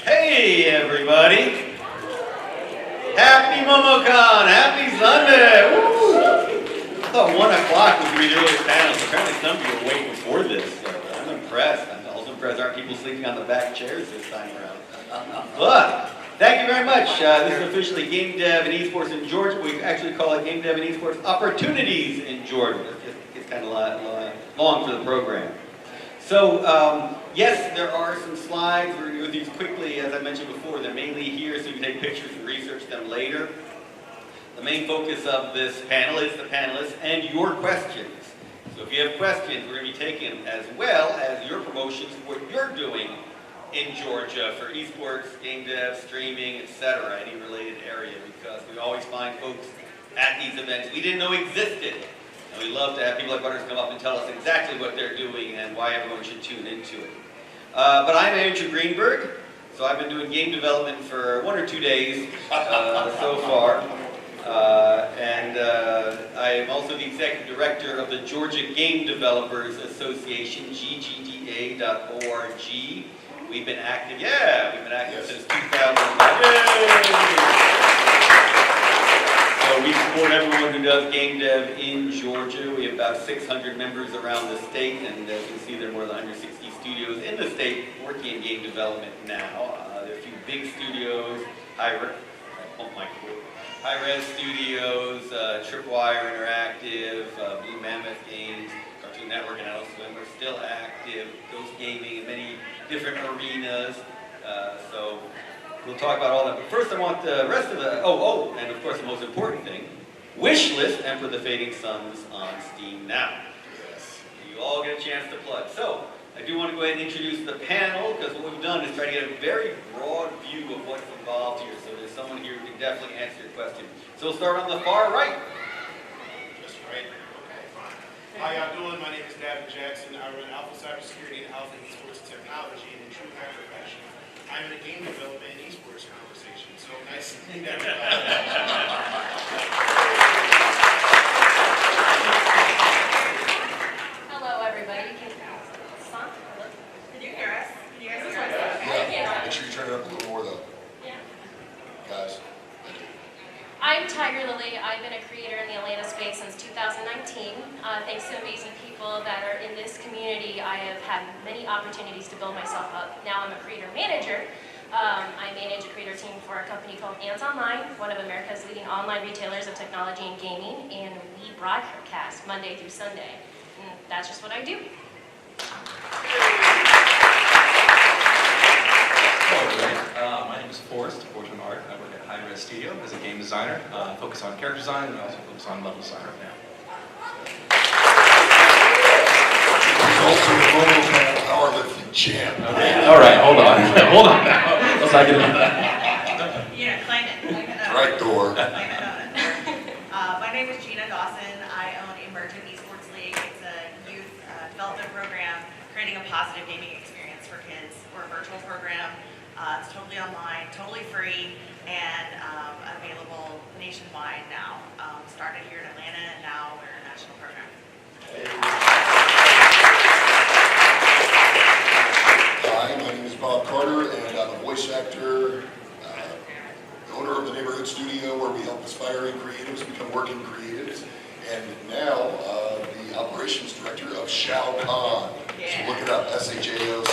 Hey everybody! Happy MomoCon! Happy Sunday! Woo! I thought 1 o'clock would be the earliest panel, so apparently some of you were awake before this. So I'm impressed. I'm also impressed aren't people sleeping on the back chairs this time around. But thank you very much. This is officially Game Dev and Esports in Georgia. We actually call it Game Dev and Esports Opportunities in Georgia. It's kind of long for the program. So, yes, there are some slides. We're going to go through these quickly, as I mentioned before. They're mainly here so you can take pictures and research them later. The main focus of this panel is the panelists and your questions. So if you have questions, we're going to be taking them as well as your promotions, what you're doing in Georgia for esports, game dev, streaming, etc., any related area, because we always find folks at these events we didn't know existed. And we love to have people like Butters come up and tell us exactly what they're doing and why everyone should tune into it. But I'm Andrew Greenberg, so I've been doing game development for 1 or 2 days so far. I am also the executive director of the Georgia Game Developers Association, GGDA.org. We've been active, since 2005. So we support everyone who does game dev in Georgia. We have about 600 members around the state, and as you can see, there are more than 160 studios in the state working in game development now. There are a few big studios, high-res studios, Tripwire Interactive, Blue Mammoth Games, Cartoon Network, and Adult Swim are still active. Ghost Gaming in many different arenas. So we'll talk about all that. But first, I want the rest of the and of course the most important thing: Wishlist Emperor the Fading Suns on Steam now. Yes. You all get a chance to plug. So I do want to go ahead and introduce the panel, because what we've done is try to get a very broad view of what's involved here. So there's someone here who can definitely answer your question. So we'll start on the far right. Just right. Okay, fine. How y'all doing? My name is Davin Jackson. I run Alpha Cybersecurity and Alpha Esports Technology in a true hacker fashion. I'm in a game development and esports conversation. So nice to meet everybody. Hello, everybody. Can you hear us? Can you guys hear us? Yeah. Make sure you turn it up a little more, though. Yeah. Guys. I'm Tiger Lily. I've been a creator in the Atlanta space since 2019. Thanks to amazing people that are in this community, I have had many opportunities to build myself up. Now I'm a creator manager. I manage a creator team for a company called Ants Online, one of America's leading online retailers of technology and gaming, and we broadcast Monday through Sunday. And that's just what I do. Hello everybody, my name is Forrest Art. I work at High Res Studio as a game designer. I focus on character design and I also focus on level design right now. Ultimate mobile powerlifting champ. Okay. All right, hold on. Hold on now. Let's not get into that. Yeah, claim it. Right door. Claim it on it. My name is Gina Dawson. I own Emergent Esports League. It's a youth development program creating a positive gaming experience for kids. We're a virtual program. It's totally online, totally free, and available nationwide now. Started here in Atlanta, and now we're a national program. Hi, my name is Bob Carter, and I'm a voice actor, owner of the Neighborhood Studio, where we help aspiring creatives become working creatives, and now the operations director of ShaoCon. Yeah. So look it up, SHAO.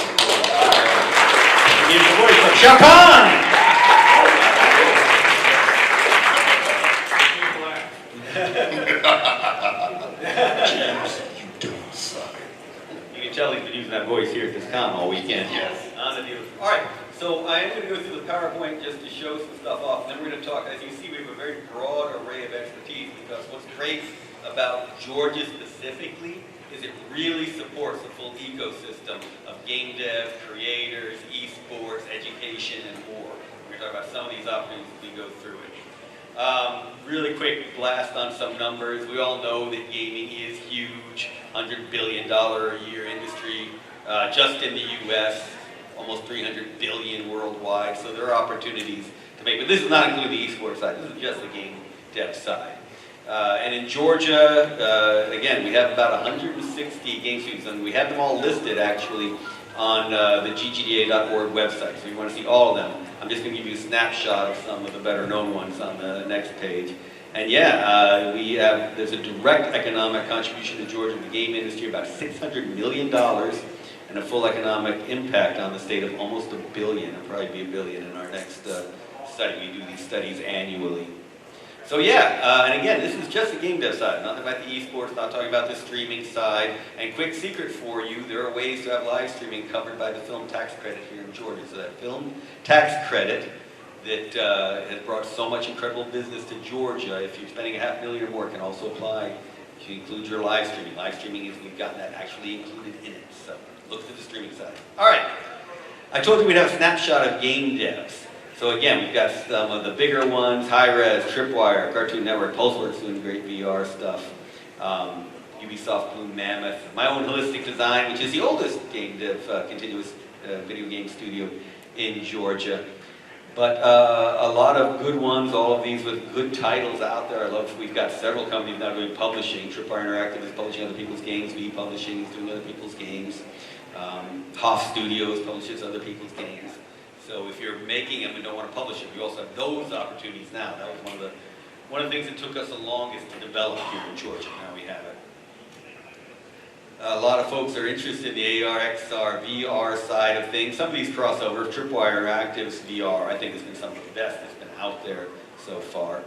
Here's the voice of ShaoCon! James, you don't suck. You can tell he's been using that voice here at this con all weekend. Yes. On the deal. All right, so I am going to go through the PowerPoint just to show some stuff off, and then we're going to talk. As you see, we have a very broad array of expertise, because what's great about Georgia specifically is it really supports the full ecosystem of game dev, creators, esports, education, and more. We're going to talk about some of these opportunities as we go through it. Really quick blast on some numbers. We all know that gaming is huge, $100 billion a year industry, just in the US, almost $300 billion worldwide. So there are opportunities to make, but this is not including the esports side. This is just the game dev side. And in Georgia, again, we have about 160 game studios, and we have them all listed actually on the ggda.org website. So you want to see all of them. I'm just going to give you a snapshot of some of the better known ones on the next page. And yeah, there's a direct economic contribution to Georgia in the game industry, about $600 million, and a full economic impact on the state of almost $1 billion. It'll probably be $1 billion in our next study. We do these studies annually. So yeah, and again, this is just the game dev side, nothing about the esports, not talking about the streaming side. And quick secret for you, there are ways to have live streaming covered by the film tax credit here in Georgia. So that film tax credit that has brought so much incredible business to Georgia, if you're spending $500,000 or more, can also apply to include your live streaming. Live streaming is, we've gotten that actually included in it. So look to the streaming side. All right, I told you we'd have a snapshot of game devs. So again, we've got some of the bigger ones, Hi-Res, Tripwire, Cartoon Network, Pulseworks doing great VR stuff, Ubisoft Blue Mammoth, my own Holistic Design, which is the oldest game dev continuous video game studio in Georgia. But a lot of good ones, all of these with good titles out there. We've got several companies now doing publishing. Tripwire Interactive is publishing other people's games, V Publishing is doing other people's games. Hoff Studios publishes other people's games. So if you're making them and don't want to publish them, you also have those opportunities now. That was one of the things that took us the longest to develop here in Georgia. Now we have it. A lot of folks are interested in the AR, XR, VR side of things. Some of these crossovers, Tripwire Interactive's VR, I think has been some of the best that's been out there so far.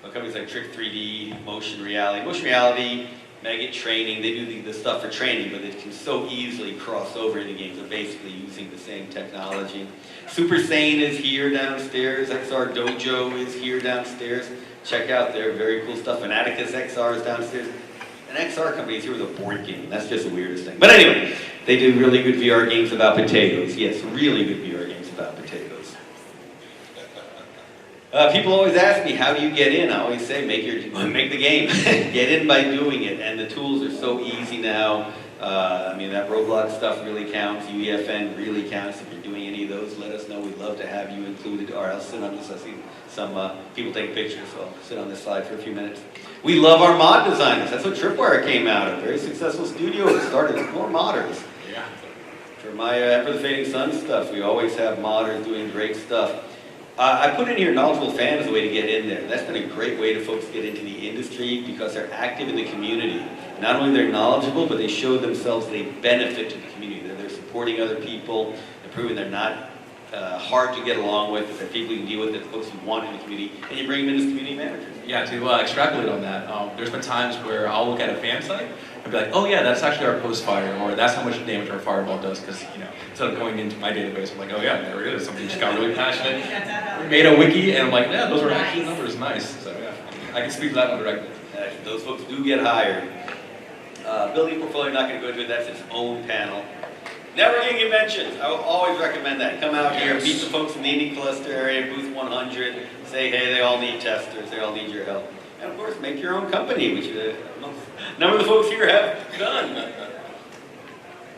But companies like Trick 3D, Motion Reality, Megit Training, they do the stuff for training, but it can so easily cross over into games. They're basically using the same technology. Super Sane is here downstairs. XR Dojo is here downstairs. Check out their very cool stuff. Fanaticus XR is downstairs. An XR company is here with a board game. That's just the weirdest thing. But anyway, they do really good VR games about potatoes. Yes, really good VR games about potatoes. People always ask me, how do you get in? I always say, make the game. Get in by doing it. And the tools are so easy now. I mean, that Roblox stuff really counts. UEFN really counts. If you're doing any of those, let us know. We'd love to have you included. Or I'll sit on this. I see some people take pictures, so I'll sit on this slide for a few minutes. We love our mod designers. That's what Tripwire came out of. Very successful studio that started with more modders. Yeah. For my After the Fading Sun stuff, we always have modders doing great stuff. I put in here knowledgeable fan as a way to get in there. That's been a great way to folks get into the industry because they're active in the community. Not only they're knowledgeable, but they show themselves they benefit to the community. They're supporting other people, they're proving they're not hard to get along with, they're people you can deal with, they're folks you want in the community, and you bring them in as community managers. Yeah, to extrapolate on that, there's been times where I'll look at a fan site and be like, oh yeah, that's actually our post fire, or that's how much damage our fireball does, because instead of going into my database, I'm like, oh yeah, there it is. Somebody just got really passionate, made a wiki, and I'm like, yeah, those are actually numbers, nice. So yeah, I can speak to that one directly. Those folks do get hired. Building portfolio, not going to go into it, that's its own panel. Networking conventions, I will always recommend that. Come out here, meet the folks in the Indy cluster area, booth 100, say, hey, they all need testers, they all need your help. And of course, make your own company, which a number of the folks here have done.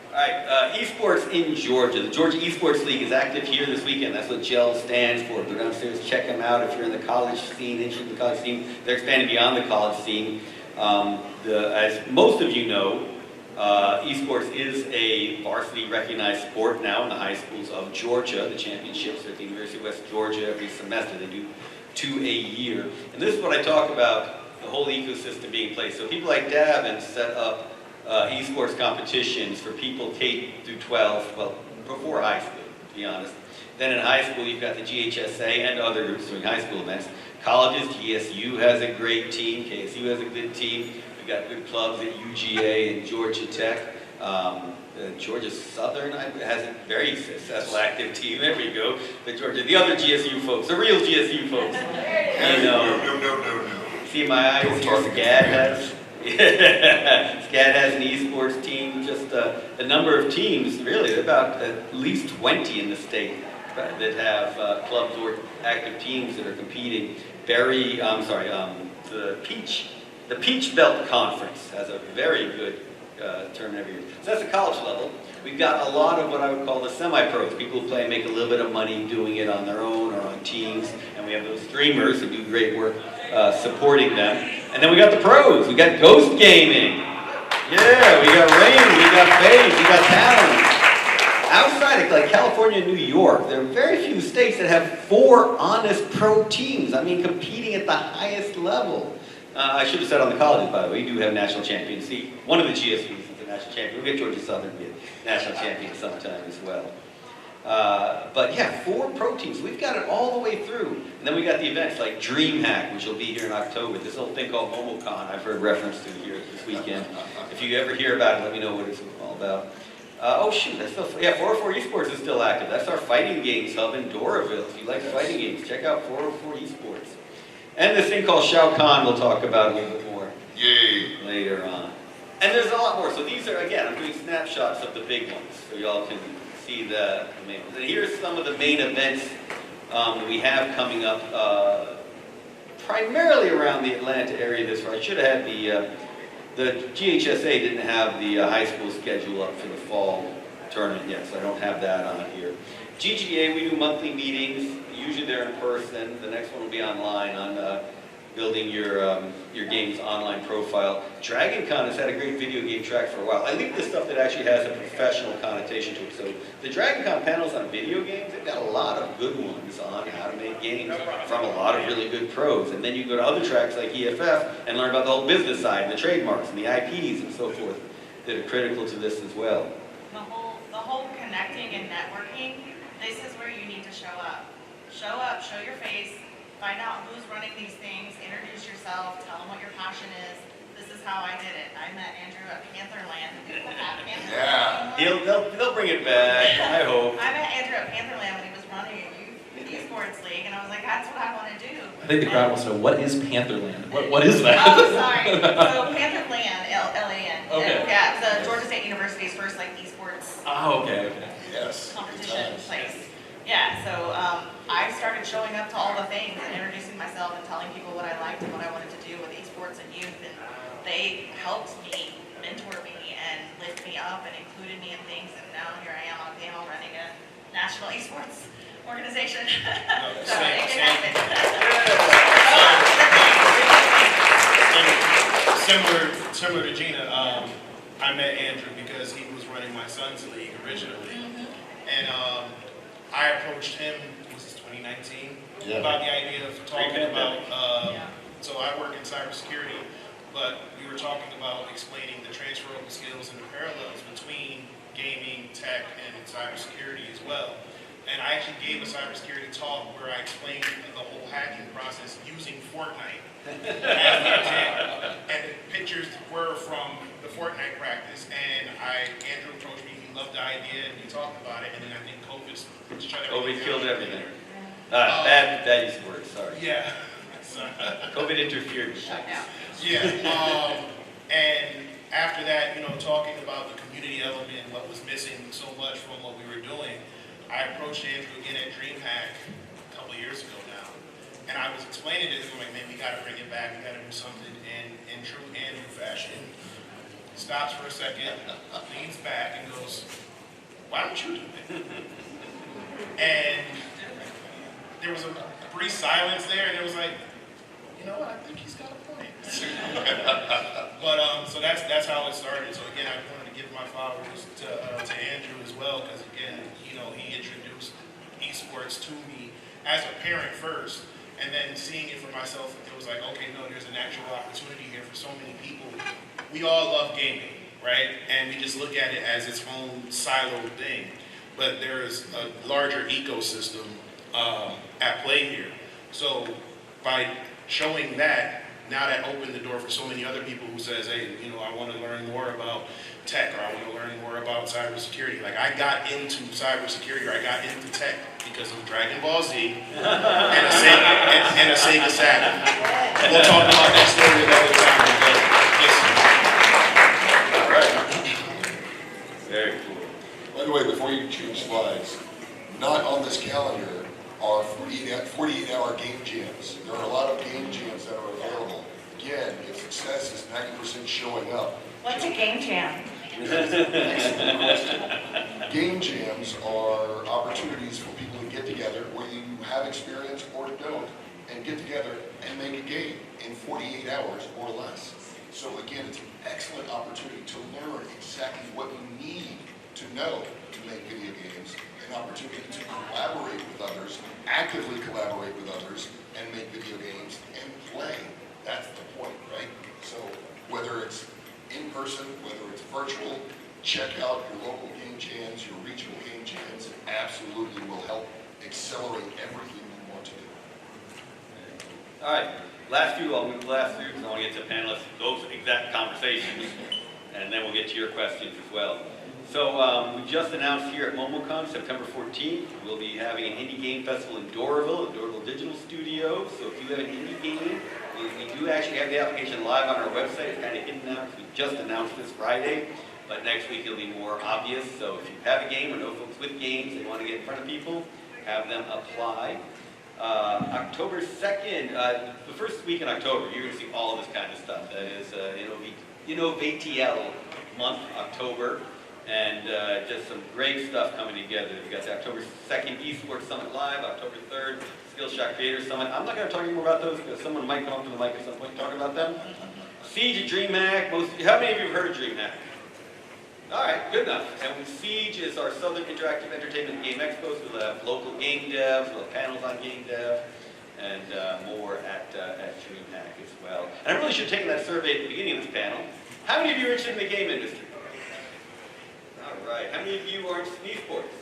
All right, esports in Georgia. The Georgia Esports League is active here this weekend. That's what GEL stands for. Go downstairs, check them out. If you're in the college scene, interested in the college scene, they're expanding beyond the college scene. As most of you know, esports is a varsity recognized sport now in the high schools of Georgia. The championships are at the University of West Georgia every semester. They do 2 a year. And this is what I talk about, the whole ecosystem being in place. So people like Davin set up esports competitions for people K through 12, well, before high school, to be honest. Then in high school, you've got the GHSA and other groups doing high school events. Colleges, GSU has a great team, KSU has a good team. We've got good clubs at UGA and Georgia Tech. Georgia Southern has a very successful active team. There we go. The other GSU folks, the real GSU folks. No. See my eyes here, SCAD has. SCAD has an esports team. Just the number of teams, really, there are about at least 20 in the state that have clubs or active teams that are competing. The Peach Belt Conference has a very good tournament every year. So that's the college level. We've got a lot of what I would call the semi-pros. People who play and make a little bit of money doing it on their own or on teams. And we have those streamers who do great work supporting them. And then we got the pros. We got Ghost Gaming. Yeah, we got Rain, we got FaZe, we got Talon. outside of like California and New York, there are very few states that have 4 honest pro teams. I mean, competing at the highest level. I should have said on the colleges, by the way, we do have national champions. See, one of the GSUs is the national champion. We'll get Georgia Southern be a national champion sometime as well. But yeah, 4 pro teams. We've got it all the way through. And then we got the events like DreamHack, which will be here in October. This little thing called MomoCon I've heard reference to here this weekend. If you ever hear about it, let me know what it's all about. Oh shoot, that's still, yeah, 404 Esports is still active. That's our fighting games hub in Doraville. If you like fighting games, check out 404 Esports. And this thing called ShaoCon we'll talk about a little bit more later on. And there's a lot more. So these are, again, I'm doing snapshots of the big ones so y'all can see the main ones. And here's some of the main events that we have coming up, primarily around the Atlanta area this year. I should have had the GHSA didn't have the high school schedule up for the fall tournament yet, so I don't have that on here. GGDA, we do monthly meetings. Usually they're in person. The next one will be online on building your game's online profile. Dragoncon has had a great video game track for a while. I leave the stuff that actually has a professional connotation to it. So the Dragoncon panels on video games, they've got a lot of good ones on how to make games from a lot of really good pros. And then you go to other tracks like EFF and learn about the whole business side, and the trademarks and the IPs and so forth that are critical to this as well. The whole connecting and networking, this is where you need to show up. Show up, show your face, find out who's running these things, introduce yourself, tell them what your passion is. This is how I did it. I met Andrew at Pantherland. Yeah, they'll bring it back, I hope. I met Andrew at Pantherland when he was running a youth esports league, and I was like, that's what I want to do. I think the crowd wants to know, what is Pantherland? What is that? Oh, sorry. So Pantherland, L-A-N. Okay. Yeah, it's Georgia State University's first like esports Oh, okay. Yes. competition place. Yeah, so I started showing up to all the things and introducing myself and telling people what I liked and what I wanted to do with esports and youth, and they helped me, mentor me, and lift me up and included me in things, and now here I am on a panel running a national esports organization. So it can happen. Similar to Gina, I met Andrew because he was running my son's league originally, and I approached him, was this 2019, about the idea of talking about, so I work in cybersecurity, but we were talking about explaining the transferable skills and the parallels between gaming, tech, and cybersecurity as well. And I actually gave a cybersecurity talk where I explained the whole hacking process using Fortnite as an example. And the pictures were from the Fortnite practice, and Andrew approached me, he loved the idea, and we talked about it, and then I think COVID killed everything. That used to work, sorry. Yeah. COVID interfered. Yeah. And after that, talking about the community element and what was missing so much from what we were doing, I approached Andrew again at DreamHack a couple of years ago now. And I was explaining to him, like, man, we got to bring it back. We got to do something in true Andrew fashion. Stops for a second, leans back, and goes, why don't you do it? And there was a brief silence there, and it was like, you know what, I think he's got a point. But so that's how it started. So again, I wanted to give my flowers to Andrew as well, because again, he introduced esports to me as a parent first, and then seeing it for myself, it was like, okay, no, there's an actual opportunity here for so many people. We all love gaming, right? And we just look at it as its own siloed thing. But there is a larger ecosystem at play here. So by showing that, now that opened the door for so many other people who says, hey, I want to learn more about tech, or I want to learn more about cybersecurity. Like, I got into cybersecurity, or I got into tech because of Dragon Ball Z and a Sega Saturn. We'll talk about that story another time. All right. Very cool. By the way, before you change slides, not on this calendar are 48-hour game jams. There are a lot of game jams that are available. Again, if success is 90% showing up. What's a game jam? Excellent question. Game jams are opportunities for people to get together, whether you have experience or don't, and get together and make a game in 48 hours or less. So again, it's an excellent opportunity to learn exactly what you need to know to make video games. an opportunity to collaborate with others, actively collaborate with others, and make video games and play. That's the point, right? So whether it's in person, whether it's virtual, check out your local game jams, your regional game jams. It absolutely will help accelerate everything you want to do. All right, last few, I'll move to the last few, because I want to get to panelists, those exact conversations, and then we'll get to your questions as well. So we just announced here at MomoCon, September 14th, we'll be having an indie game festival in Doraville, at Doraville Digital Studio. So if you have an indie game, we do actually have the application live on our website. It's kind of hidden now because we just announced this Friday, but next week it'll be more obvious. So if you have a game or know folks with games they want to get in front of people, have them apply. October 2nd, the first week in October, you're going to see all of this kind of stuff. That is InnovaTL month, October, and just some great stuff coming together. We've got the October 2nd Esports Summit Live, October 3rd Skillshot Creator Summit. I'm not going to talk anymore about those because someone might come up to the mic at some point and talk about them. Siege at DreamHack. How many of you have heard of DreamHack? All right, good enough. And Siege is our Southern Interactive Entertainment Game Expo, so we'll have local game devs, we'll have panels on game dev, and more at DreamHack as well. And I really should have taken that survey at the beginning of this panel. How many of you are interested in the game industry? All right. How many of you are interested in esports?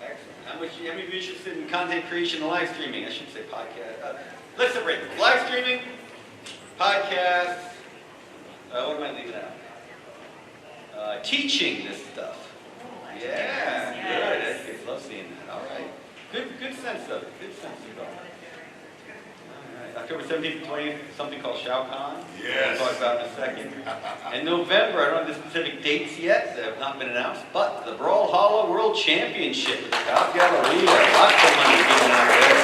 Excellent. How many of you are interested in content creation and live streaming? I should say podcast. Let's separate them. Live streaming, podcasts, what am I leaving out? Teaching this stuff. Yeah, Yes. good. Kids love seeing that. All right. Good sense of it. Good sense of it. All right. October 17th and 20th, something called ShaoCon. Yes. We'll talk about in a second. In November, I don't have the specific dates yet. They have not been announced, but the Brawlhalla World Championship at the Top Galleria. Lots of money given out there.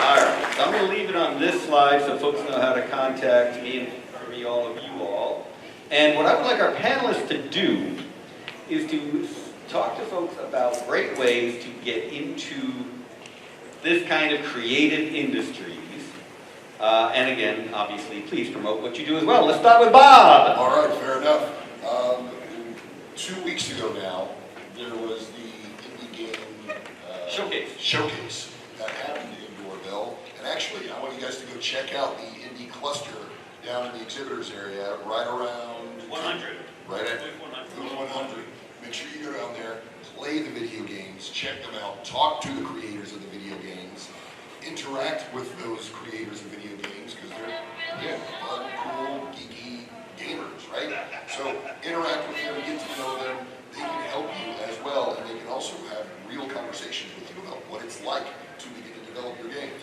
All right. So I'm going to leave it on this slide so folks know how to contact me and for me, all of you all. And what I would like our panelists to do is to talk to folks about great ways to get into this kind of creative industries. And again, obviously, please promote what you do as well. Let's start with Bob. All right, fair enough. 2 weeks ago now, there was the indie game showcase that happened in Doraville. And actually, I want you guys to go check out the indie cluster down in the exhibitors area, right around 100. Right at Booth 100. 100. Make sure you go down there, play the video games, check them out, talk to the creators of the video games, interact with those creators of video games, because they're, again, fun, cool, geeky gamers, right? So interact with them, get to know them. They can help you as well, and they can also have real conversations with you about what it's like to begin to develop your games.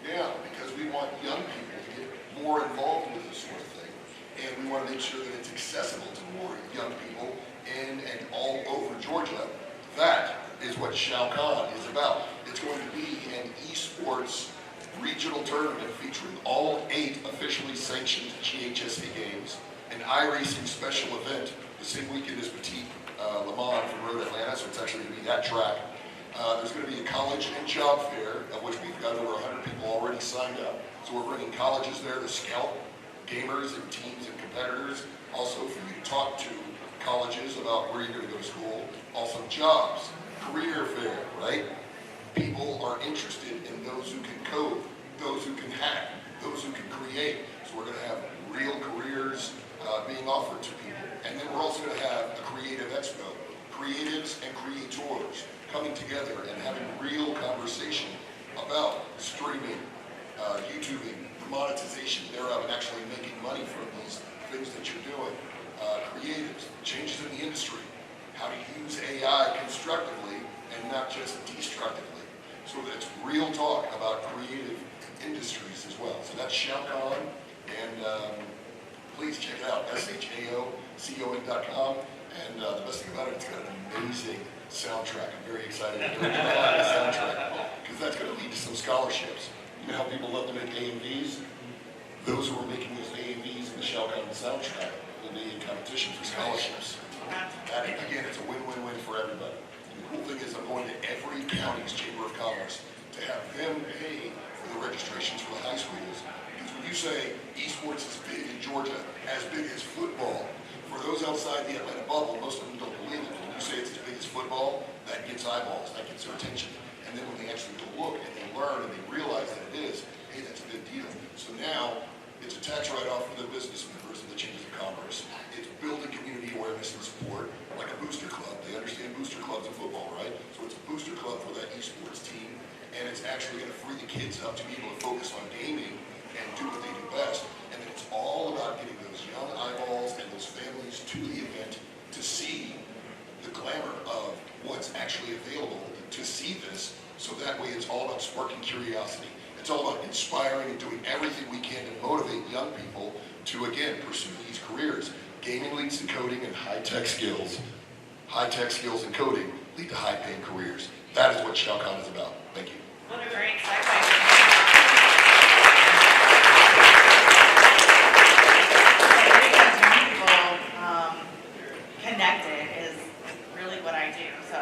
Yeah, because we want young people to get more involved with this sort of thing. And we want to make sure that it's accessible to more young people in and all over Georgia. That is what ShaoCon is about. It's going to be an esports regional tournament featuring all 8 officially sanctioned GHSA games, an iRacing special event the same weekend as Petit Le Mans from Road Atlanta, so it's actually going to be that track. There's going to be a college and job fair, of which we've got over 100 people already signed up. So we're bringing colleges there to scout gamers and teams and competitors. Also for you to talk to colleges about where you're going to go to school. Also jobs, career fair, right? People are interested in those who can code, those who can hack, those who can create. So we're going to have real careers being offered to people. And then we're also going to have a creative expo. Creatives and creators coming together and having real conversation about streaming, YouTubing, monetization thereof, and actually making money from these things that you're doing. Creatives, changes in the industry, how to use AI constructively and not just destructively. So that's real talk about creative industries as well. So that's ShaoCon, and please check it out, ShaoCon.com. And the best thing about it, it's got an amazing soundtrack. I'm very excited to hear about the soundtrack, because that's going to lead to some scholarships. You know how people love to make AMVs? Those who are making those AMVs in the ShaoCon soundtrack will be in competition for scholarships. That, again, it's a win-win-win for everybody. And the cool thing is I'm going to every county's Chamber of Commerce to have them pay for the registrations for the high schools. Because when you say esports is big in Georgia, as big as football, for those outside the Atlanta bubble, most of them don't believe it. When you say it's as big as football, that gets gets eyeballs, that gets their attention. And then when they actually go look and they learn and they realize that it is, hey, that's a big deal. So now it's a tax write-off for the business members and the changes of commerce. It's building community awareness and support, like a booster club. They understand booster clubs in football, right? So it's a booster club for that esports team, and it's actually going to free the kids up to be able to focus on gaming and do what they do best. And then it's all about getting those young eyeballs and those families to the event to see the glamour of what's actually available, to see this, so that way it's all about sparking curiosity. It's all about inspiring and doing everything we can to motivate young people to, again, pursue these careers. Gaming leads to coding and high-tech skills. High-tech skills and coding lead to high-paying careers. That is what ShaoCon is about. Thank you. What a great segue. Connected is really what I do. So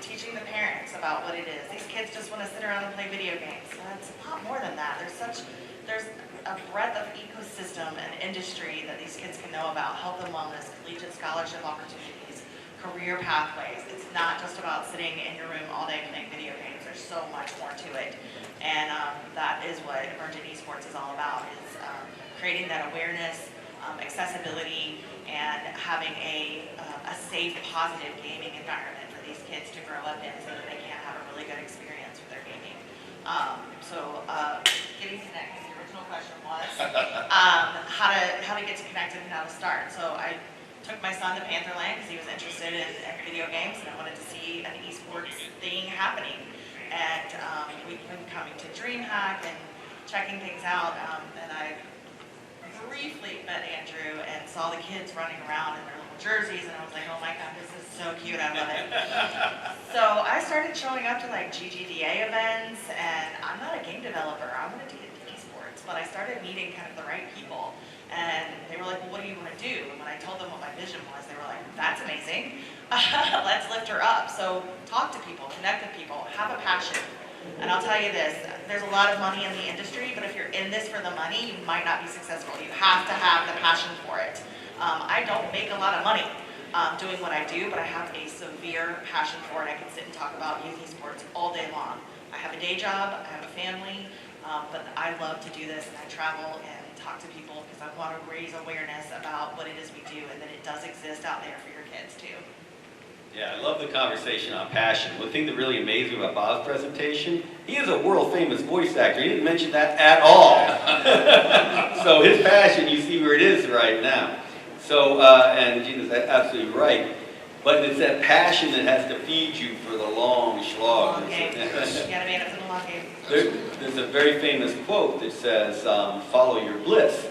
teaching the parents about what it is. These kids just want to sit around and play video games. It's a lot more than that. There's a breadth of ecosystem and industry that these kids can know about. Health and wellness, collegiate scholarship opportunities, career pathways. It's not just about sitting in your room all day playing video games. There's so much more to it. And that is what Emergent Esports is all about, is creating that awareness, accessibility, and having a safe, positive gaming environment for these kids to grow up in so that they can have a really good experience with their gaming. Getting connected, the original question was how to get to connected and how to start. So I took my son to Pantherland because he was interested in video games and I wanted to see an esports thing happening. And we've been coming to DreamHack and checking things out, and I briefly met Andrew and saw the kids running around in their little jerseys, and I was like, oh my God, this is so cute, I love it. So I started showing up to like GGDA events, and I'm not a game developer, I wanted to get into esports, but I started meeting kind of the right people, and they were like, well, what do you want to do? And when I told them what my vision was, they were like, that's amazing, let's lift her up. So talk to people, connect with people, have a passion. And I'll tell you this, there's a lot of money in the industry, but if you're in this for the money, you might not be successful. You have to have the passion for it. I don't make a lot of money doing what I do, but I have a severe passion for it. I can sit and talk about youth esports all day long. I have a day job, I have a family, but I love to do this, and I travel and talk to people because I want to raise awareness about what it is we do and that it does exist out there for your kids too. Yeah, I love the conversation on passion. One thing that really amazed me about Bob's presentation, he is a world-famous voice actor. He didn't mention that at all. So his passion, you see where it is right now. So, and Gina's absolutely right. But it's that passion that has to feed you for the long slog. Long game. You gotta be in it for the long game. There's a very famous quote that says, follow your bliss.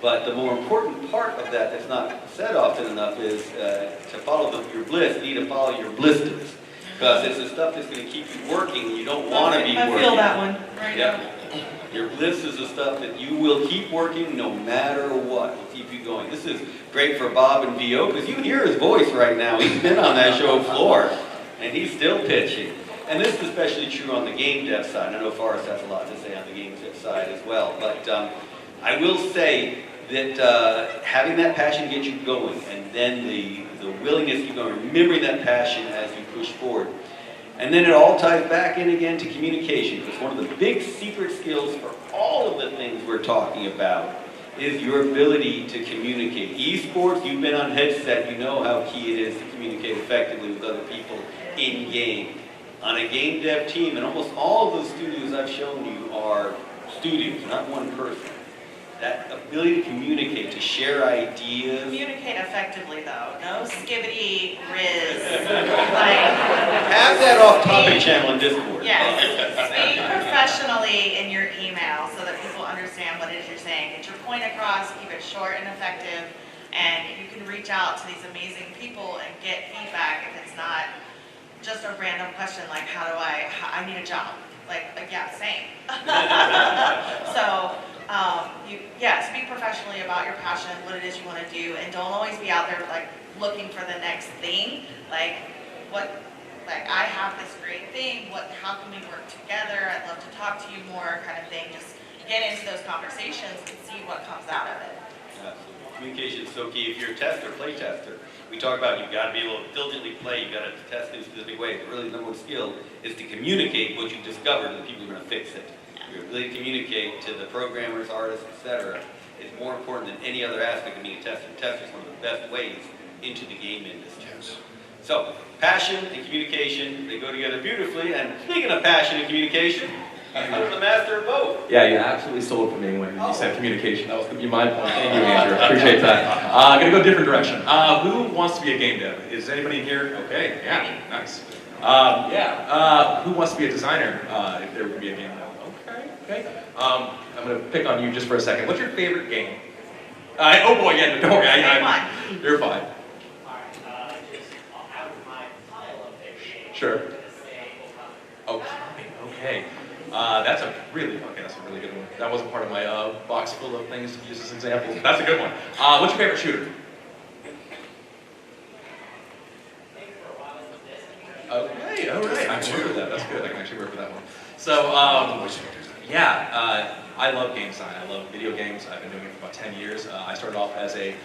But the more important part of that that's not said often enough is to follow your bliss, you need to follow your blisters. Because it's the stuff that's going to keep you working. You don't want to be working. I feel that one right now. Your bliss is the stuff that you will keep working no matter what. Will keep you going. This is great for Bob and VO because you hear his voice right now. He's been on that show floor and he's still pitching. And this is especially true on the game dev side. I know Forrest has a lot to say on the game dev side as well. But I will say that having that passion get you going, and then the willingness to keep going, remembering that passion as you push forward. And then it all ties back in again to communication, because one of the big secret skills for all of the things we're talking about is your ability to communicate. Esports, you've been on headset, you know how key it is to communicate effectively with other people in-game. On a game dev team, and almost all of those studios I've shown you are studios, not one person. That ability to communicate, to share ideas. Communicate effectively though, no skibbity riz. Have that off-topic channel in Discord. Yes, speak professionally in your email so that people understand what it is you're saying. Get your point across, keep it short and effective, and you can reach out to these amazing people and get feedback if it's not just a random question like, I need a job. Like yeah, same. So, speak professionally about your passion, what it is you want to do, and don't always be out there like looking for the next thing. Like I have this great thing. How can we work together? I'd love to talk to you more, kind of thing. Just get into those conversations and see what comes out of it. Absolutely. Communication is so key. If you're a tester, play tester. We talk about you've got to be able to diligently play, you've got to test in specific ways. But really, the number one skill is to communicate what you discovered to the people who are going to fix it. Your ability to communicate to the programmers, artists, etc. is more important than any other aspect of being a tester. Tester is one of the best ways into the game industry. Yes. So, passion and communication, they go together beautifully. And speaking of passion and communication, I'm the master of both. Yeah, you absolutely stole it from me when you said communication. That was going to be my point. Thank you, Andrew. Appreciate that. Going to go a different direction. Who wants to be a game dev? Is anybody in here? Okay, yeah, nice. Who wants to be a designer if there would be a game dev? Okay. I'm going to pick on you just for a second. What's your favorite game? Oh boy, yeah, don't worry. You're fine. Sure. Okay. That's a really good one. That wasn't part of my box full of things to use as examples. That's a good one. What's your favorite shooter? Okay, all right. I can work with that. That's good. I can actually work with that one. So, I love game design. I love video games. I've been doing it for about 10 years. I started off as a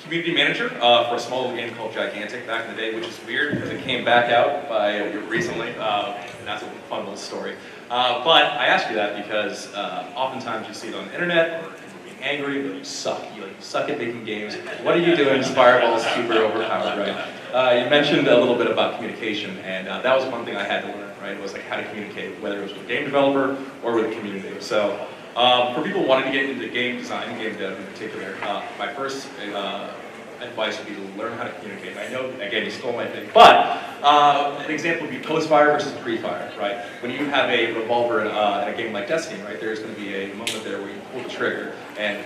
community manager for a small little game called Gigantic back in the day, which is weird because it came back out by recently. And that's a fun little story. But I ask you that because oftentimes you see it on the internet, or people being angry, but you suck. You suck at making games. What are you doing? Fireball is super overpowered, right? You mentioned a little bit about communication, and that was one thing I had to learn, right? It was like how to communicate, whether it was with a game developer or with a community. So for people wanting to get into game design and game dev in particular, my first advice would be to learn how to communicate. And I know, again, you stole my thing, but an example would be post-fire versus pre-fire, right? When you have a revolver in a game like Destiny, right, there's going to be a moment there where you pull the trigger, and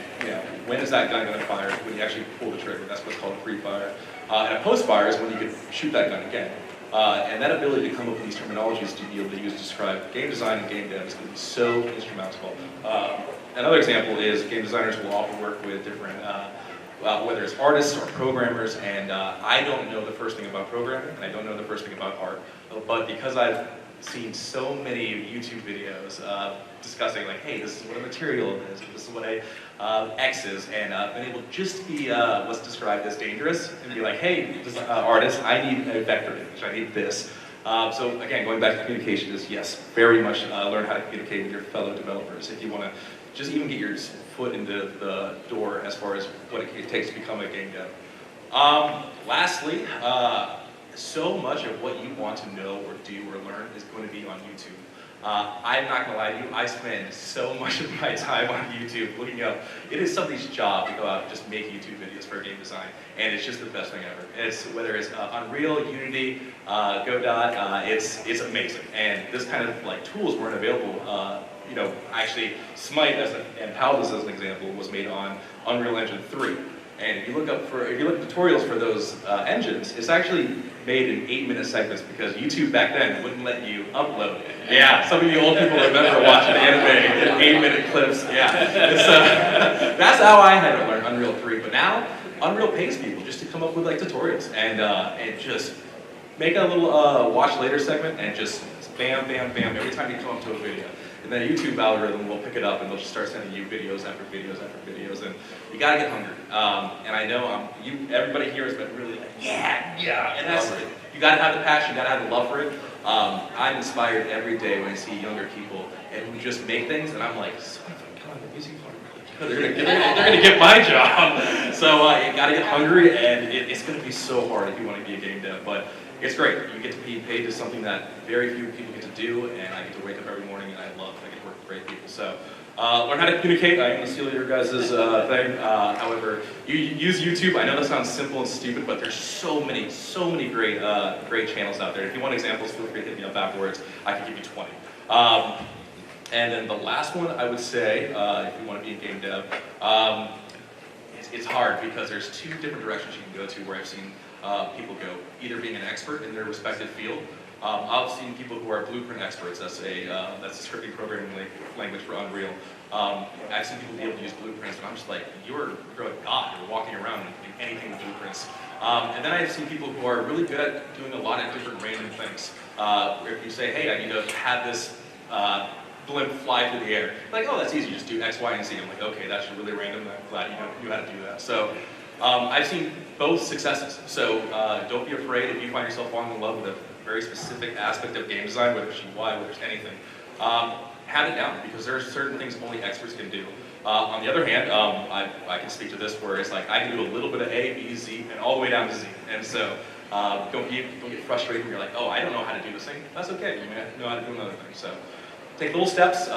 when is that gun going to fire? When you actually pull the trigger, that's what's called a pre-fire. And a post-fire is when you can shoot that gun again. And that ability to come up with these terminologies to be able to use to describe game design and game dev is going to be so instrumental. Another example is game designers will often work with different whether it's artists or programmers, and I don't know the first thing about programming, and I don't know the first thing about art, but because I've seen so many YouTube videos discussing like, hey, this is what a material is, this is what a X is, and been able just to be what's described as dangerous, and be like, hey, artist, I need a vector image, I need this. So again, going back to communication is, yes, very much learn how to communicate with your fellow developers if you want to just even get your foot into the door as far as what it takes to become a game dev. Lastly, so much of what you want to know or do or learn is going to be on YouTube. I'm not gonna lie to you, I spend so much of my time on YouTube looking up. It is somebody's job to go out and just make YouTube videos for game design, and it's just the best thing ever. It's whether it's Unreal, Unity, Godot, it's amazing. And this kind of like tools weren't available. Actually, Smite and Paladins as an example was made on Unreal Engine 3. And if you look at tutorials for those engines, it's actually made in 8-minute segments because YouTube back then wouldn't let you upload. Yeah, some of you old people remember watching anime in 8-minute clips. Yeah, that's how I had to learn Unreal 3. But now Unreal pays people just to come up with like tutorials and just make a little watch later segment and just bam, bam, bam every time you come up to a video. And then a YouTube algorithm will pick it up and they'll just start sending you videos after videos after videos, and you gotta get hungry. And I know everybody here has been really like, yeah, and that's it. You gotta have the passion, you gotta have the love for it. I'm inspired every day when I see younger people and who just make things, and I'm like, son of a gun, the music's really good. They're gonna get my job. So you gotta get hungry, and it's gonna be so hard if you want to be a game dev, but it's great. You get to be paid to something that very few people get to do, and I get to wake up every morning and I get to work with great people. So learn how to communicate. I'm going to steal your guys' thing. However, you use YouTube. I know that sounds simple and stupid, but there's so many great channels out there. If you want examples, feel free to hit me up afterwards. I can give you 20. And then the last one, I would say, if you want to be a game dev, it's hard because there's two different directions you can go to where I've seen people go, either being an expert in their respective field. I've seen people who are blueprint experts. That's a scripting programming language for Unreal. I've seen people be able to use blueprints, and I'm just like, you're a god. You're walking around and doing anything with blueprints. And then I've seen people who are really good at doing a lot of different random things. If you say, hey, I need to have this blimp fly through the air. Like, oh, that's easy, just do X, Y, and Z. I'm like, okay, that's really random, I'm glad you knew how to do that. So I've seen both successes. So don't be afraid if you find yourself falling in love with a very specific aspect of game design, whether it's UI, whether it's anything. Hand it down, because there are certain things only experts can do. On the other hand, I can speak to this where it's like I can do a little bit of A, B, Z, and all the way down to Z. And so don't get frustrated when you're like, oh, I don't know how to do this thing. That's okay, you may know how to do another thing. So take little steps.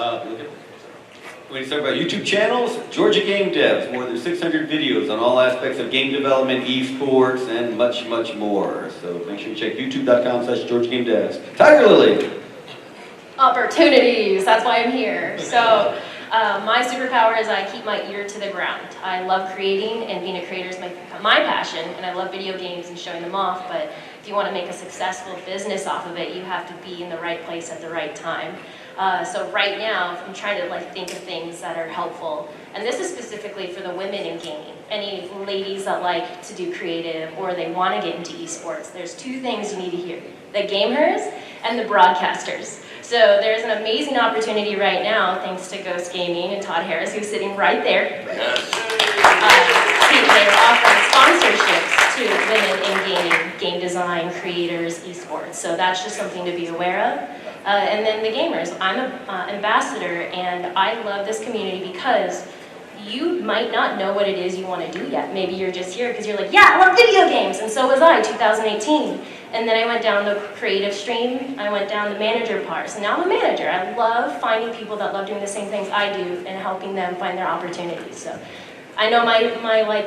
When you talk about YouTube channels, Georgia Game Devs, more than 600 videos on all aspects of game development, esports, and much, much more. So make sure you check youtube.com/GeorgiaGameDevs. Tiger Lily. Opportunities, that's why I'm here. So my superpower is I keep my ear to the ground. I love creating, and being a creator is my passion, and I love video games and showing them off, but if you want to make a successful business off of it, you have to be in the right place at the right time. So right now, I'm trying to think of things that are helpful. And this is specifically for the women in gaming. Any ladies that like to do creative or they want to get into esports, there's two things you need to hear. The gamers and the broadcasters. So there's an amazing opportunity right now, thanks to Ghost Gaming and Todd Harris, who's sitting right there. Yes. They're offering sponsorships to women in gaming, game design, creators, esports. So that's just something to be aware of. And then the gamers. I'm an ambassador, and I love this community because you might not know what it is you want to do yet. Maybe you're just here because you're like, yeah, I love video games, and so was I, 2018. And then I went down the creative stream, I went down the manager part. So now I'm a manager. I love finding people that love doing the same things I do and helping them find their opportunities. So I know my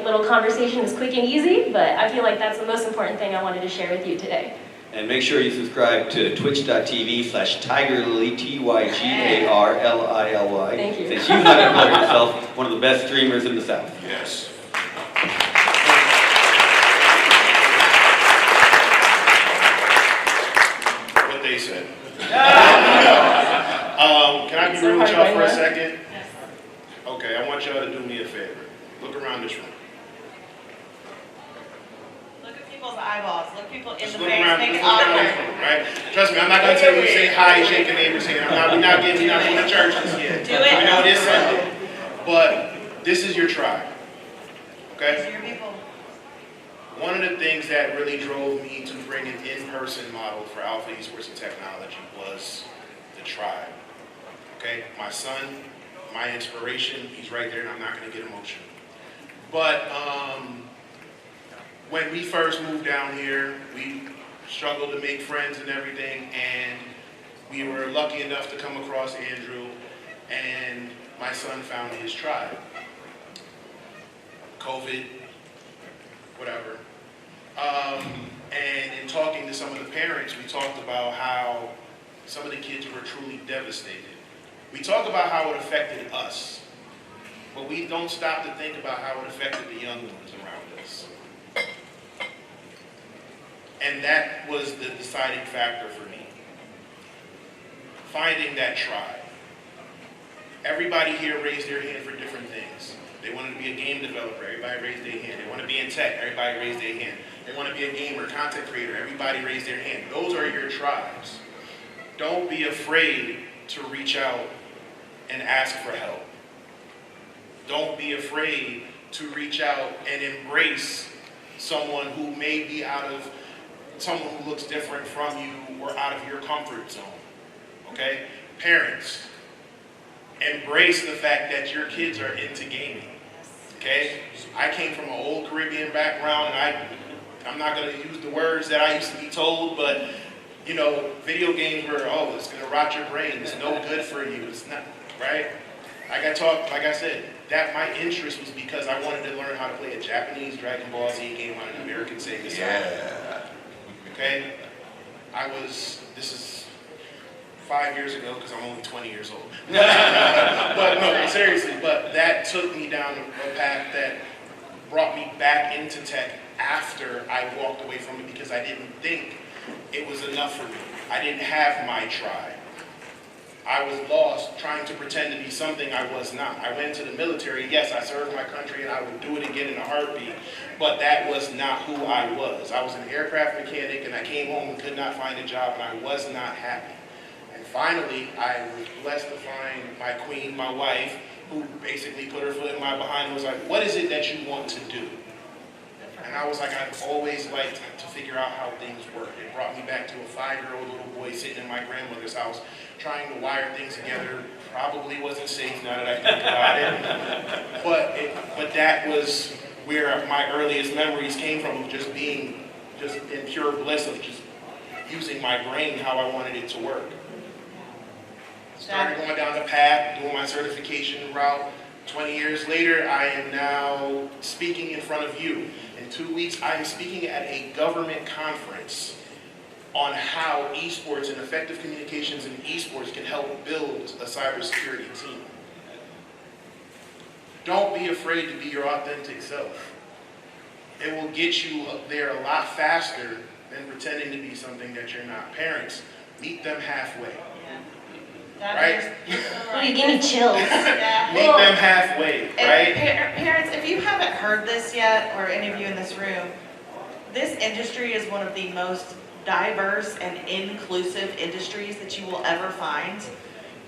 little conversation is quick and easy, but I feel like that's the most important thing I wanted to share with you today. And make sure you subscribe to twitch.tv/TigerLily, TYGARLILY. Thank you. Since you've not going to call yourself one of the best streamers in the South. Yes. What they said. Can I be real with y'all for a second? Yes. Okay, I want y'all to do me a favor. Look around this room. Look at people's eyeballs, look people in Just the look face, around, make it just look around this awkward. room, right? Trust me, I'm not gonna tell you to say hi, shake a neighbor's hand. We're not going to church this yet. Do it. I know it is Sunday, but this is your tribe. These are Okay? your people. One of the things that really drove me to bring an in-person model for Alpha Esports and Technology was the tribe. Okay? My son, my inspiration, he's right there, and I'm not going to get emotional. But when we first moved down here, we struggled to make friends and everything, and we were lucky enough to come across Andrew, and my son found his tribe. COVID, whatever. And in talking to some of the parents, we talked about how some of the kids were truly devastated. We talk about how it affected us, but we don't stop to think about how it affected the young ones around us. And that was the deciding factor for me. Finding that tribe. Everybody here raised their hand for different things. They wanted to be a game developer, everybody raised their hand. They want to be in tech, everybody raised their hand. They want to be a gamer, content creator, everybody raised their hand. Those are your tribes. Don't be afraid to reach out and ask for help. Don't be afraid to reach out and embrace someone who may be someone who looks different from you or out of your comfort zone. Okay? Parents, embrace the fact that your kids are into gaming. Okay? I came from an old Caribbean background, and I'm not going to use the words that I used to be told, but you know, video games were, oh, it's going to rot your brain. It's no good for you. It's not, right? Like I said, that my interest was because I wanted to learn how to play a Japanese Dragon Ball Z game on an American Sega Saturn. Yeah. Okay? This is 5 years ago because I'm only 20 years old. But no, seriously, but that took me down a path that brought me back into tech after I walked away from it because I didn't think it was enough for me. I didn't have my tribe. I was lost trying to pretend to be something I was not. I went into the military. Yes, I served my country and I would do it again in a heartbeat, but that was not who I was. I was an aircraft mechanic and I came home and could not find a job and I was not happy. And finally, I was blessed to find my queen, my wife, who basically put her foot in my behind and was like, what is it that you want to do? And I was like, I've always liked to figure out how things work. It brought me back to a 5-year-old little boy sitting in my grandmother's house trying to wire things together. Probably wasn't safe now that I think about it. But that was where my earliest memories came from, of just being just in pure bliss of just using my brain how I wanted it to work. Started going down the path, doing my certification route. 20 years later, I am now speaking in front of you. In 2 weeks, I am speaking at a government conference on how esports and effective communications in esports can help build a cybersecurity team. Don't be afraid to be your authentic self. It will get you up there a lot faster than pretending to be something that you're not. Parents, meet them halfway. Right? Oh, you give me chills. Yeah. Meet them halfway, right? Parents, if you haven't heard this yet, or any of you in this room, this industry is one of the most diverse and inclusive industries that you will ever find.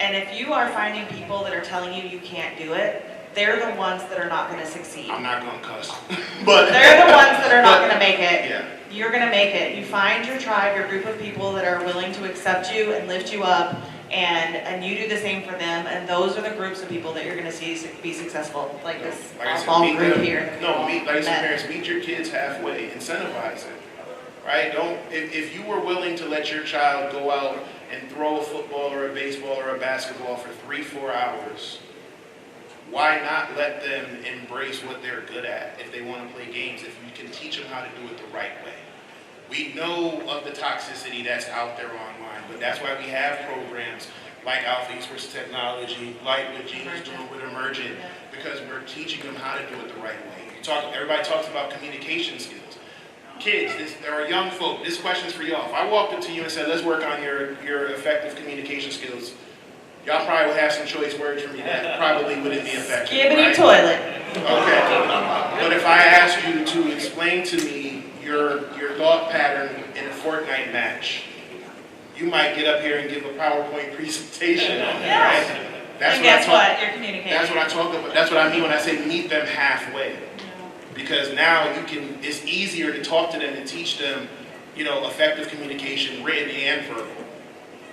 And if you are finding people that are telling you you can't do it, they're the ones that are not going to succeed. I'm not going to cuss. But they're the ones that are not going to make it. Yeah. You're going to make it. You find your tribe, your group of people that are willing to accept you and lift you up, and you do the same for them, and those are the groups of people that you're going to see be successful, like this small group here. Like I said, parents, meet your kids halfway, incentivize it, right? If you were willing to let your child go out and throw a football or a baseball or a basketball for 3-4 hours, why not let them embrace what they're good at if they want to play games, if you can teach them how to do it the right way? We know of the toxicity that's out there online, but that's why we have programs like Alpha Esports Technology, like what Gina's doing with Emergent, because we're teaching them how to do it the right way. Everybody talks about communication skills. Kids, or young folk, this question's for y'all. If I walked up to you and said, let's work on your effective communication skills, y'all probably would have some choice words for me that probably wouldn't be effective. Skibbity right? toilet. Okay. But if I asked you to explain to me your thought pattern in a Fortnite match, you might get up here and give a PowerPoint presentation on it, Yes. right? That's And what guess what? You're communicating. That's what I talk about. That's what I mean when I say meet them halfway. Because now it's easier to talk to them and teach them, effective communication, written and verbal.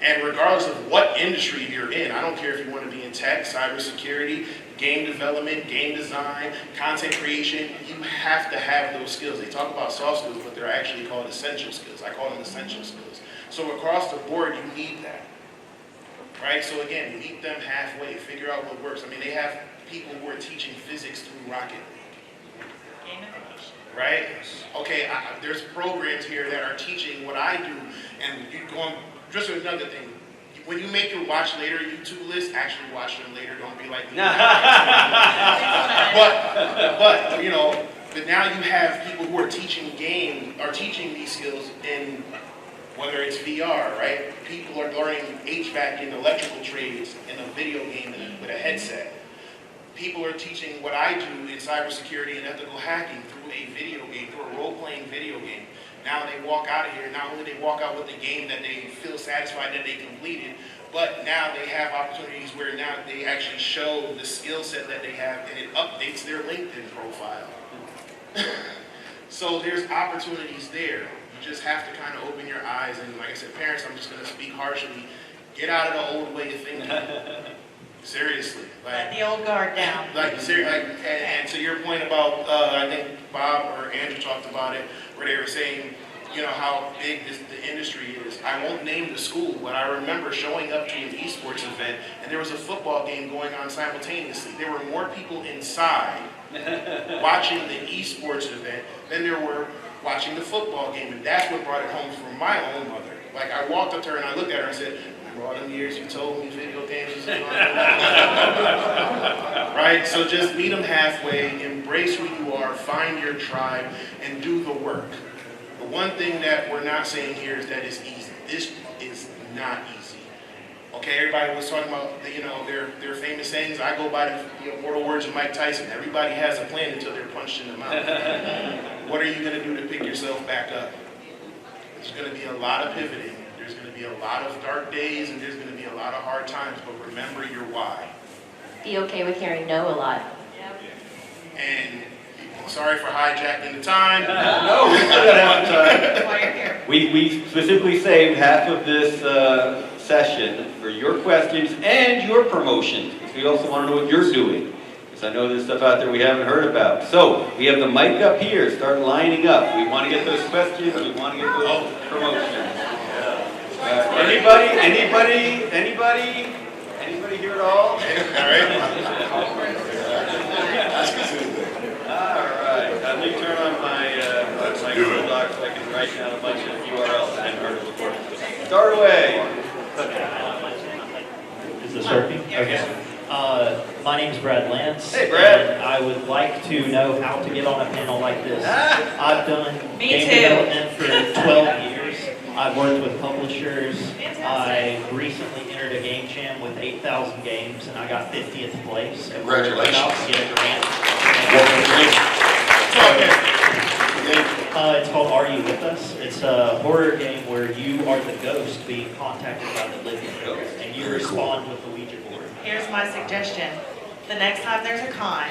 And regardless of what industry you're in, I don't care if you want to be in tech, cybersecurity, game development, game design, content creation, you have to have those skills. They talk about soft skills, but they're actually called essential skills. I call them essential skills. So across the board, you need that. Right? So again, meet them halfway, figure out what works. I mean, they have people who are teaching physics through Rocket League. Gamification. Right? Okay, there's programs here that are teaching what I do, and you go on. Just another thing, when you make your watch later YouTube list, actually watch them later. Don't be like me. but now you have people who are teaching these skills in whether it's VR, right? People are learning HVAC and electrical trades in a video game with a headset. People are teaching what I do in cybersecurity and ethical hacking through a video game, through a role-playing video game. Now they walk out of here, not only they walk out with a game that they feel satisfied that they completed, but now they have opportunities where now they actually show the skill set that they have, and it updates their LinkedIn profile. So there's opportunities there. You just have to kind of open your eyes, and like I said, parents, I'm just going to speak harshly. Get out of the old way of thinking. Seriously. Let the old guard down. And to your point about, I think Bob or Andrew talked about it, where they were saying, how big the industry is. I won't name the school, but I remember showing up to an esports event, and there was a football game going on simultaneously. There were more people inside watching the esports event than there were watching the football game, and that's what brought it home for my own mother. Like, I walked up to her and I looked at her and said, for all them years you told me video games was fun. Right? So just meet them halfway, embrace who you are, find your tribe, and do the work. The one thing that we're not saying here is that it's easy. This is not easy. Okay, everybody was talking about their famous sayings. I go by the immortal words of Mike Tyson. Everybody has a plan until they're punched in the mouth. What are you going to do to pick yourself back up? There's going to be a lot of pivoting. There's There's going to be a lot of dark days and there's going to be a lot of hard times, but remember your why. Be okay with hearing no a lot. And sorry for hijacking the time. No, we still got enough time. That's why you're here. We specifically saved half of this session for your questions and your promotions, because we also want to know what you're doing. Because I know there's stuff out there we haven't heard about. So, we have the mic up here. Start lining up. We want to get those questions. We want to get those promotions. Anybody here at all? All right. Ask us anything. Alright, let me turn on my Google Doc so I can write down a bunch of URLs I hadn't heard of before. Start away! Is this working? Okay. My name is Brad Lance. Hey, Brad. And I would like to know how to get on a panel like this. Ah. I've done Me game too. development for 12 years. I've worked with publishers. I recently entered a game jam with 8,000 games, and I got 50th place. And we're Congratulations. about to get a grant. It's called Are You With Us? It's a horror game where you are the ghost being contacted by the living, and you respond with the Ouija board. Here's my suggestion. The next time there's a con,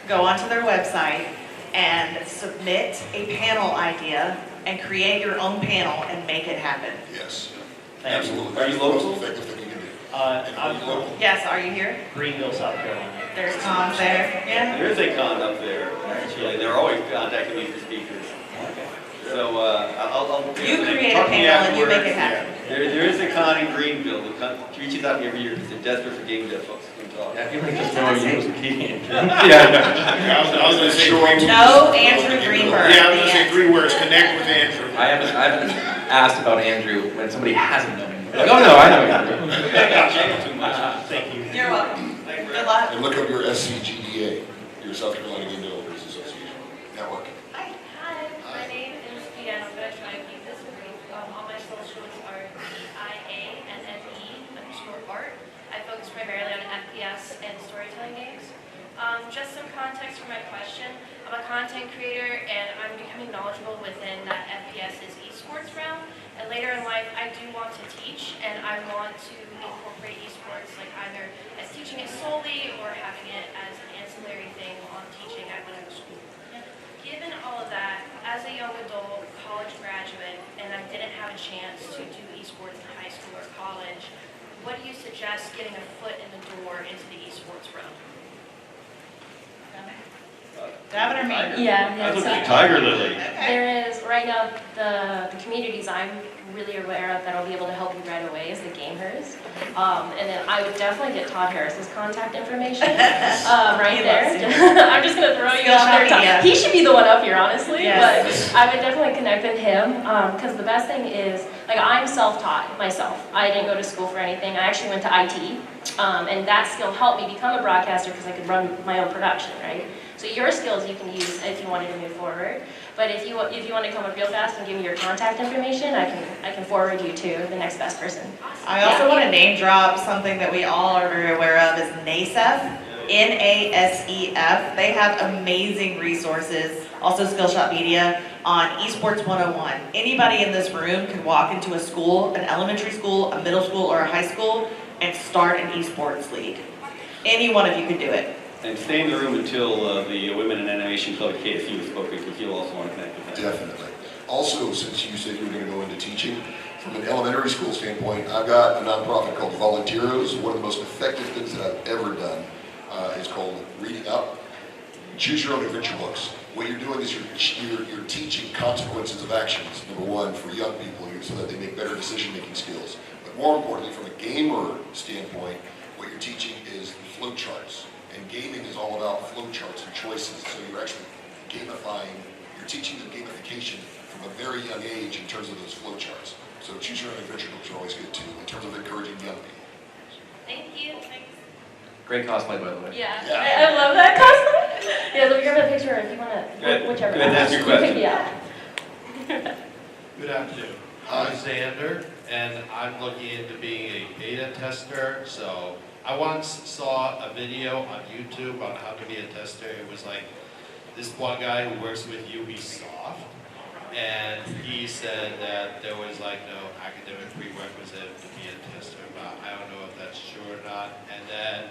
go onto their website and submit a panel idea and create your own panel and make it happen. Yes, Thank you. absolutely. Are you That's the most local? effective thing you can do. And are I'm you from local? Yes, are you here? Greenville, South Carolina. There's cons there. Yeah. There is a con up there, actually. They're always contacting me for speakers. So, I'll... You create a talk to me panel and you make afterwards. it happen. There is a con in Greenville that reaches out to me every year because they're desperate for game dev folks to come talk. I feel like just knowing you was a key. I was going to say three. No Andrew Greenberg. Yeah, I was going to say 3 words. Connect with Andrew. I haven't asked about Andrew when somebody hasn't known him. Like, oh no, I know Andrew. Too much. Thank you. You're welcome. Good luck. And look up your SCGDA, your South Carolina Game Developers Association network. Hi, my name is Tia, and I'm going to try and keep this brief. All my socials are DIANNE_art. I focus primarily on FPS and storytelling games. Just some context for my question. I'm a content creator, and I'm becoming knowledgeable within that FPS's esports realm. And later in life, I do want to teach, and I want to incorporate esports, like either as teaching it solely or having it as an ancillary thing on teaching at whatever school. Given all of that, as a young adult, college graduate, and I didn't have a chance to do esports in high school or college, what do you suggest getting a foot in the door into the esports realm? Davin or me? Yeah, Tiger Lily. There is, right now, the communities I'm really aware of that'll be able to help you right away is the gamers. And then I would definitely get Todd Harris's contact information right He there. loves you. I'm just going to throw you out there. Skillshot media. He should be the one up here, honestly. Yes. But I would definitely connect with him because the best thing is, like, I'm self-taught myself. I didn't go to school for anything. I actually went to IT. And that skill helped me become a broadcaster because I could run my own production, right? So your skills you can use if you wanted to move forward. But if you want to come up real fast and give me your contact information, I can forward you to the next best person. I also want to name drop something that we all are very aware of is NASEF, NASEF. They have amazing resources, also Skillshot Media, on Esports 101. Anybody in this room could walk into a school, an elementary school, a middle school, or a high school, and start an esports league. Any one of you could do it. And stay in the room until the Women in Animation Club at KSU is spoken, because you'll also want to connect with them. Definitely. Also, since you said you were going to go into teaching, from an elementary school standpoint, I've got a nonprofit called Volunteeros. One of the most effective things that I've ever done is called Reading Up. Choose your own adventure books. What you're doing is you're teaching consequences of actions, number one, for young people so that they make better decision-making skills. But more importantly, from a gamer standpoint, what you're teaching is flow charts. And gaming is all about flow charts and choices. So you're actually gamifying, you're teaching them gamification from a very young age in terms of those flow charts. So choose your own adventure books are always good too, in terms of encouraging young people. Thank you. Great cosplay, by the way. Yeah, Yeah. I love that cosplay. Yeah, let me grab a picture if you want to, whichever. Go ahead and ask your question. Yeah. Good afternoon. Hi. I'm Xander, and I'm looking into being a beta tester. So I once saw a video on YouTube on how to be a tester. It was like this one guy who works with Ubisoft, and he said that there was like no academic prerequisite to be a tester, but I don't know if that's true or not. And then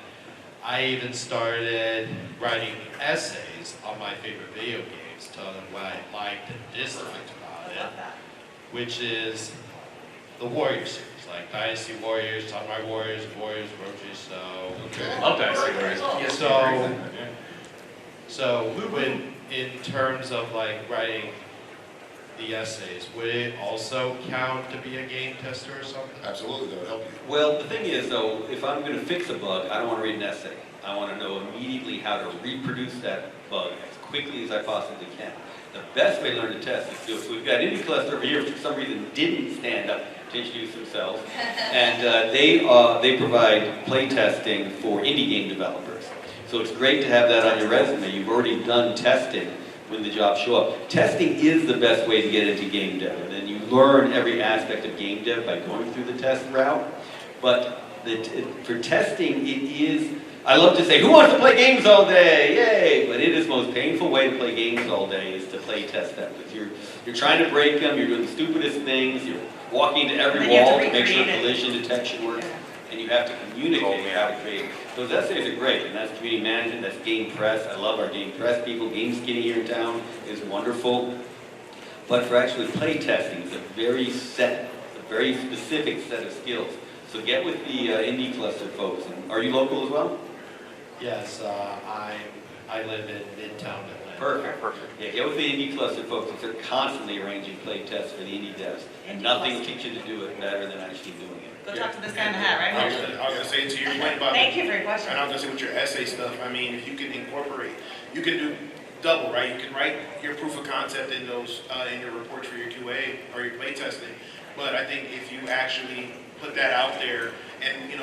I even started writing essays on my favorite video games, telling them what I liked and disliked about I it, love that. which is the Warrior series, like Dynasty Warriors, Samurai Warriors, Roaches, so. Okay. Love Dynasty Warriors. Yes, So, so when, in terms of like writing the essays, would it also count to be a game tester or something? Absolutely, that would help you. Well, the thing is though, if I'm going to fix a bug, I don't want to read an essay. I want to know immediately how to reproduce that bug as quickly as I possibly can. The best way to learn to test is to, so we've got Indie Cluster over here, for some reason didn't stand up to introduce themselves, and they provide play testing for indie game developers. So it's great to have that on your resume. You've already done testing when the jobs show up. Testing is the best way to get into game dev, and then you learn every aspect of game dev by going through the test route. But for testing, it is, I love to say, who wants to play games all day? Yay! But it is the most painful way to play games all day is to play test them. Because you're trying to break them, you're doing the stupidest things, you're walking to every wall to make sure collision detection works, and you have to communicate how to create. Those essays are great, and that's community management, that's game press. I love our game press people. Game Skinny here in town is wonderful. But for actually play testing, it's a very specific set of skills. So get with the Indie Cluster folks. And are you local as well? Yes, I live in Midtown Atlanta. Perfect. Yeah, get with the Indie Cluster folks, because they're constantly arranging play tests for the indie devs. And nothing will teach you to do it better than actually doing it. Go talk to this guy in the hat, right? I was gonna say to your point about Thank you for your question. and I was gonna say with your essay stuff, I mean, if you can incorporate, you can do double, right? You can write your proof of concept in those, in your reports for your QA or your play testing. But I think if you actually put that out there and, you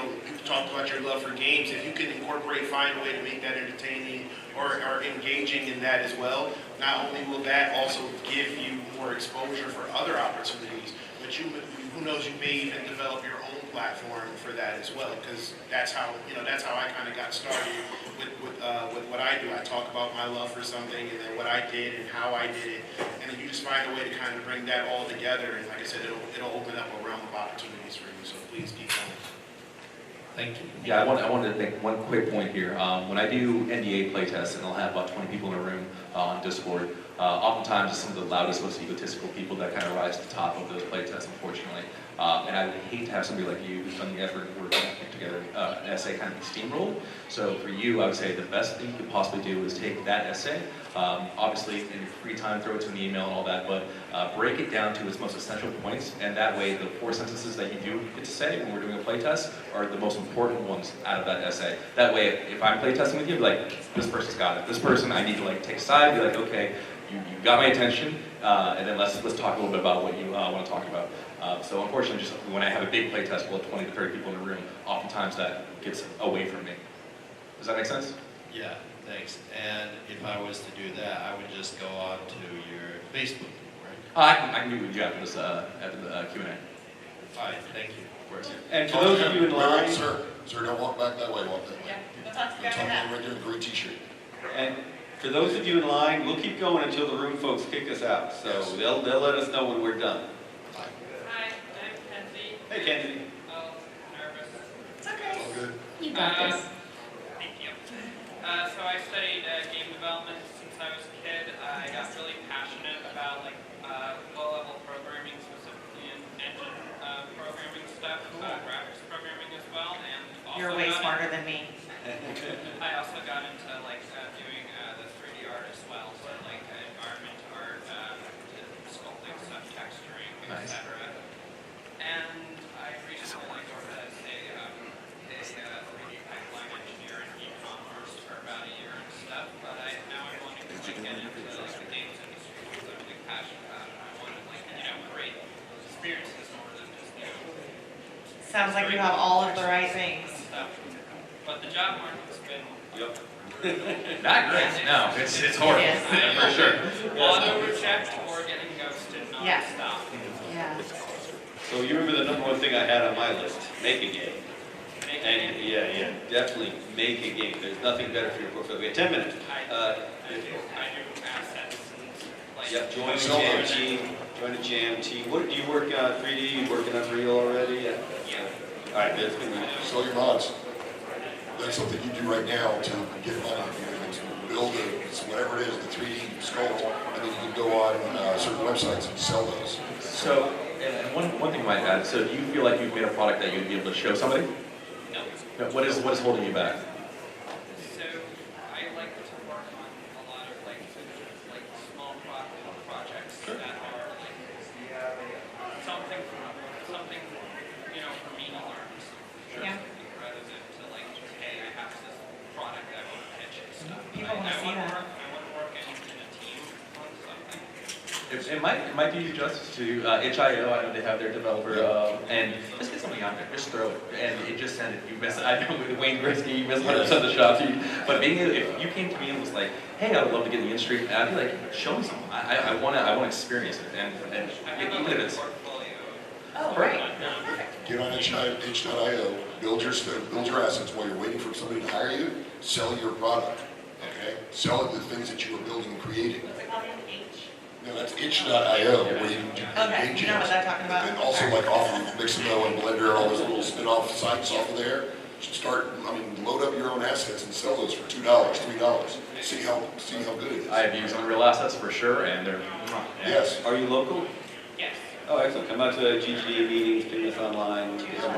talk about your love for games, if you can incorporate, find a way to make that entertaining or engaging in that as well, not only will that also give you more exposure for other opportunities, but who knows, you may even develop your own platform for that as well, because that's how I kind of got started with what I do. I talk about my love for something and then what I did and how I did it, and then you just find a way to kind of bring that all together, and like I said, it'll open up a realm of opportunities for you, so please keep going. Thank you. Yeah, I wanted to make one quick point here. When I do NDA playtests, and I'll have about 20 people in a room on Discord, oftentimes it's some of the loudest, most egotistical people that kind of rise to the top of those playtests, unfortunately. And I would hate to have somebody like you who's done the effort of working together an essay kind of be steamrolled. So for you, I would say the best thing you could possibly do is take that essay, obviously in your free time, throw it to an email and all that, but break it down to its most essential points, and that way the 4 sentences that you do get to say when we're doing a playtest are the most important ones out of that essay. That way, if I'm playtesting with you, I'll be like, this person's got it. This person, I need to like take aside, be like, okay, you got my attention, and then let's talk a little bit about what you want to talk about. So unfortunately, just when I have a big playtest, we'll have 20 to 30 people in the room. Oftentimes that gets away from me. Does that make sense? Yeah, thanks. And if I was to do that, I would just go on to your Facebook, right? I can meet with you after this after the Q&A. All right, thank you. Of course. And for those of you in line, Sir, don't walk back that way, walk that way. Yeah, go talk to the That's guy in the on hat. right there in the gray t-shirt. and for those of you in line, we'll keep going until the room folks kick us out. So Yes. they'll let us know when we're done. Hi, I'm Kenzie. Hey, Kenzie. Oh, nervous. It's All okay. good. You got this. Thank you. So I studied game development since I was a kid. I got really passionate about low-level programming, specifically in engine programming stuff, graphics programming as well, and also You're way got smarter than me. I also got into doing the 3D art as well, so environment art, sculpting stuff, texturing, Nice. etc. And I recently worked as a 3D pipeline engineer in e-commerce for about a year and stuff, but now I'm wanting to get into the games industry because I'm really passionate about it. I want to create experiences more than just Sounds like you have all of the right things. stuff. But the job market's been Yep. Not great. No, it's horrible. Yes. For sure. auto reject or getting ghosted Yeah. non-stop. Yeah. So you remember the number one thing I had on my list? Make a game. Making And it- yeah, definitely make a game. There's nothing better for your portfolio. We have 10 minutes. I do assets and like. Yep, join the Sell jam those. team. Join the jam team. What do you work on 3D? You working on Real already? Yeah. All right, that's good. Sell your mods. That's something you do right now to get money. To build whatever it is, the 3D sculpt, and then you can go on certain websites and sell those. So, and one thing I might add, so do you feel like you've made a product that you'd be able to show somebody? No. No, what is holding you back? So I like to work on a lot of like small projects that are like something you know for me to learn. Yeah. Rather than to like just hey I have this product that I want to pitch and stuff. People want to see that. I want to work in a team on something. It might do you justice to itch.io. I know they have their developer, and just get something out there. Just throw it, and it just send it. You miss. I know with Wayne Gretzky, you miss 100% of the shots. But being able, if you came to me and was like, "Hey, I would love to get in the industry," I'd be like, "Show me something. I want to experience it." And even if it's Oh, right. perfect. Get on itch.io, build your assets while you're waiting for somebody to hire you, sell your product, okay? Sell it the things that you are building and creating. What's it called again? H? No, that's itch.io, where you can do Okay, game you know what jams. I'm talking about. And also like off of Mixamo and Blender and all those little spin-off sites off of there, load up your own assets and sell those for $2, $3. See how good it is. I have used Unreal Assets for sure, and they're Yes. Are you local? Yes. Oh, excellent. Come out to GGDA meetings, ping us online. Do you have